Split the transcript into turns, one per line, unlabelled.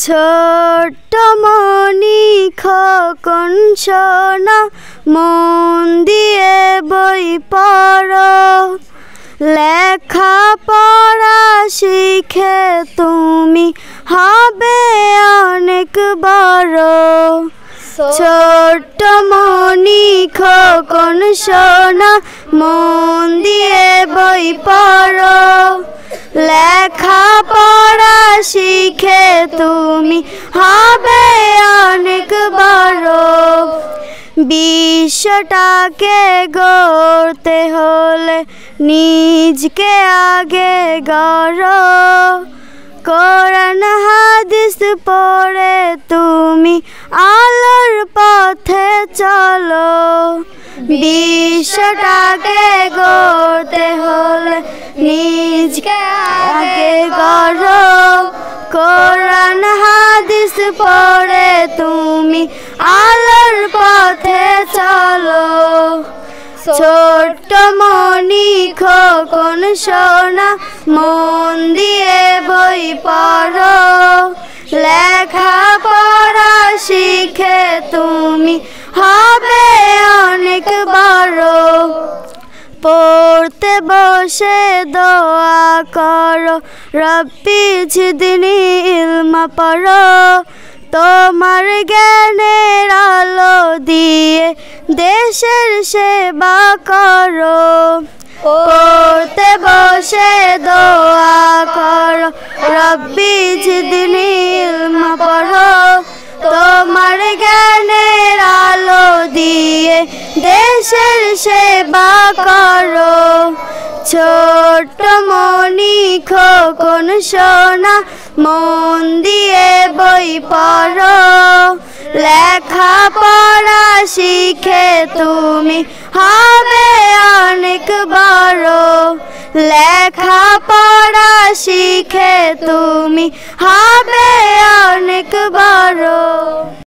ছোট্ট মনি খোকন সোনা মন দিয়ে বই পড়ো, লেখা পড়া শিখে তুমি হবে অনেক বড়। ছোট্ট মনি খোকন সোনা মন দিয়ে বই পড়ো, লেখা পড়া শিখে তুমি হবে অনেক বড়। বিশ্বটাকে গড়তে হলে নিজকে আগে গড়ো, কোরআন হাদিস পড়ে তুমি আলোর পথে চলো। বিশ্বটাকে গড়তে হলে নিজকে আগে গড়ো, কোরআন হাদিস পড়ে তুমি আলোর পথে চলো। ছোট্ট মনি খোকন সোনা মন দিয়ে বই পড়ো, লেখা পড়া শিখে তুমি হবে অনেক বড়। পড়তে বসে দোয়া করো, রব্বি জিদনি ইলমা পড়ো, তোমার জ্ঞানের আলো দিয়ে দেশের সেবা করো। পড়তে বসে দোয়া করো, রব্বি জিদনি ইলমা পড়ো, তোমার জ্ঞানের আলো দিয়ে দেশের সেবা করো। ছোট্ট মনি খোকন সোনা মন দিয়ে বই পড়ো, লেখা পড়া শিখে তুমি হবে অনেক বড়। লেখা পড়া শিখে তুমি হবে অনেক বড়।